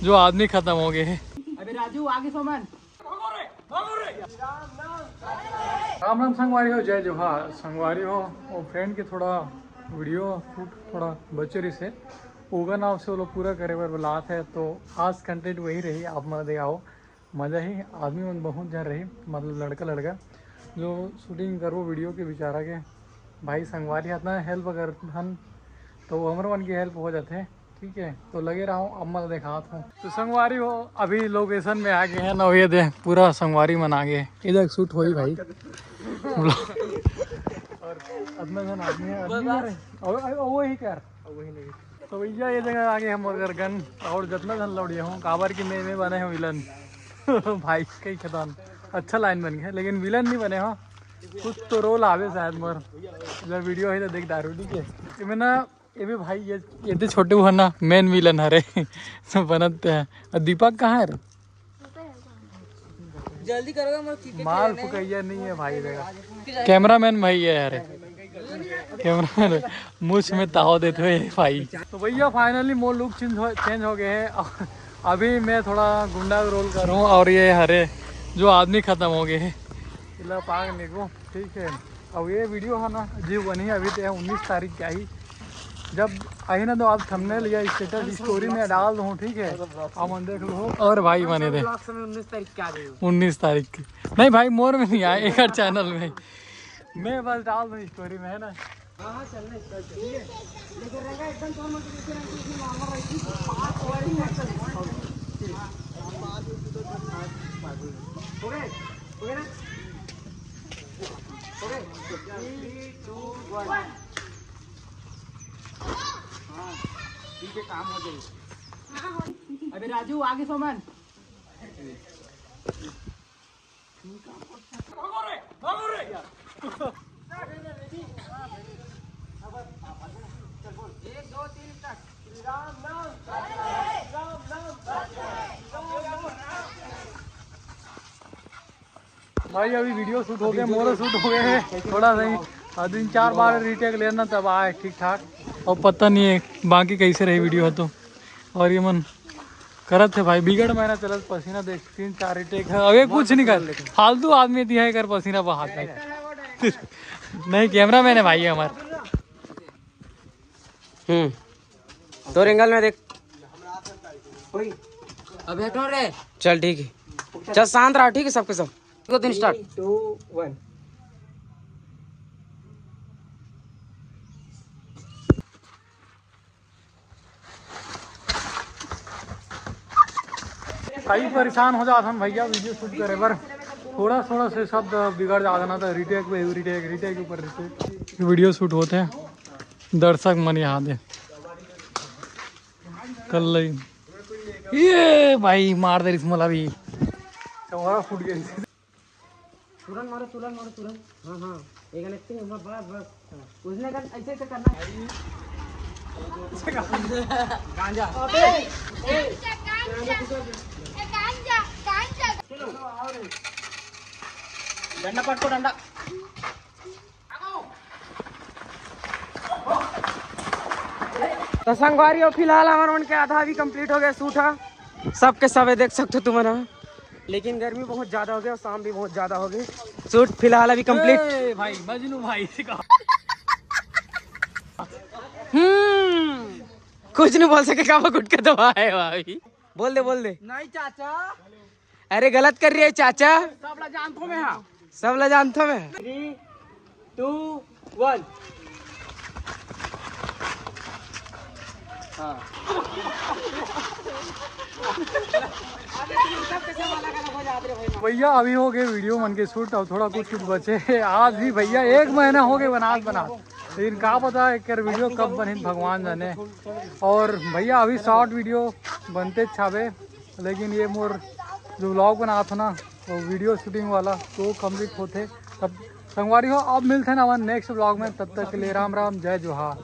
जो आदमी खत्म हो गए। अबे राजू आगे सोमन। राम राम संगवारी हो, जय जोहार संगवारी हो। और फ्रेंड के थोड़ा वीडियो शूट थोड़ा बच्चे रही से ओगा नाव से वो लोग पूरा करे बर बुलात है, तो आज कंटेंट वही रही। आप मन देखाओ मज़ा ही आदमी मन बहुत जन रही, मतलब लड़का लड़का जो शूटिंग करो वीडियो के बेचारा के भाई संगवारी इतना हेल्प अगर हम तो हमारे मन की हेल्प हो जाते। ठीक है, तो लगे रहा हूँ अब मैं दिखाता हूँ। तो संगवारी हो अभी लोकेशन में आ गए हैं ना, ये दे पूरा संगवारी मन आ गए, इधर शूट हो ही भाई। और अपना जन आदमी है वही कर वही नहीं तो भैया ये जगह आगे हम अगर गन और जितना जन लौड़िया हूँ काबर की मैं बने हूँ विलन। भाई कई खदान अच्छा लाइन बन गया, लेकिन विलन नहीं बने हो, कुछ तो रोल आवे शायद मोर जब वीडियो है तो देख दारू। ठीक है, मैं ना ये भी भाई ये तो छोटे हुआ ना मेन विलन हरे सब बनते हैं। और दीपक कहाँ है रे? जल्दी करोगे माल फुकैया नहीं है भाई, जगह कैमरा मैन भाई है यार, कैमरा मुझ में ताव देते हुए भाई। तो भैया फाइनली मोर लुक चेंज हो गए हैं। अभी मैं थोड़ा गुंडा रोल कर रहा हूँ और ये हरे जो आदमी खत्म हो गए हैं पाग निको। ठीक है, अब ये वीडियो है ना जी बनी अभी तो 19 तारीख क्या ही जब आई ना, तो आप थंबनेल या स्टेटस स्टोरी में डाल दूँ। ठीक है, आप मन देख लो। और भाई बने थे 19 तारीख की नहीं भाई, मोर में नहीं आए एक चैनल में, मैं बस डाल दूँ स्टोरी में है ना। काम हो जाए। अबे राजू आगे सोमन। भाई अभी वीडियो शूट हो गए, मोरो शूट हो गए हैं थोड़ा सही, दिन 4 बार रीटेक लेना तब आए ठीक ठाक। और पता नहीं है बाकी कैसे रही वीडियो है तो। और ये मन करत है भाई बिगड़ महीना चलत पसीना देख 3-4 रीटेक है, अबे कुछ नहीं कर फालतू आदमी दिया है कर पसीना बहाता है। नहीं कैमरा मैन है भाई हमारे। तो एंगल में देख। अबे हटो रे, चल ठीक है, चल शांत रहा। ठीक है सबके सब 2-3 स्टार्ट 2 1। कई परेशान हो जाता हम भैया वीडियो शूट करे पर थोड़ा से शब्द बिगड़ जाता ना, तो रिटेक पे रिटेक के ऊपर रिटेक वीडियो शूट होते हैं। दर्शक मन याद है कल ये भाई मार दे रिस्मला भी हमारा फूट गया। तुरंत मारो तुरंत। हाँ हाँ एक नेक्स्ट बस उसने कर ऐसे करना है। गांजा डंडा पटको डंडा। तो संगवारी हो फिलहाल हमारे मन के आधा भी कंप्लीट हो गया शूट है सबके सब देख सकते हो तुम्हारा, लेकिन गर्मी बहुत ज्यादा हो गई और शाम भी बहुत ज्यादा हो गई। शूट फिलहाल अभी कंप्लीट। भाई मजनू भाई कुछ नहीं बोल सके काबा गुट के दबा है भाई। बोल दे नहीं चाचा। अरे गलत कर रही है चाचा, सब ला जानतो में है, सब ला जानतो में। 3 2 1। हाँ भैया अभी हो गए वीडियो मन के शूट और थोड़ा कुछ बचे आज भी भैया 1 महीना हो गए बना लेकिन क्या पता है कि वीडियो कब बने भगवान जाने। और भैया अभी शॉर्ट वीडियो बनते छावे, लेकिन ये मोर जो व्लॉग बना था ना वो वीडियो शूटिंग वाला तो कम्प्लीट होते। तब संगवारी हो अब मिलते हैं ना नेक्स्ट व्लॉग में, तब तक के लिए राम राम जय जोहार।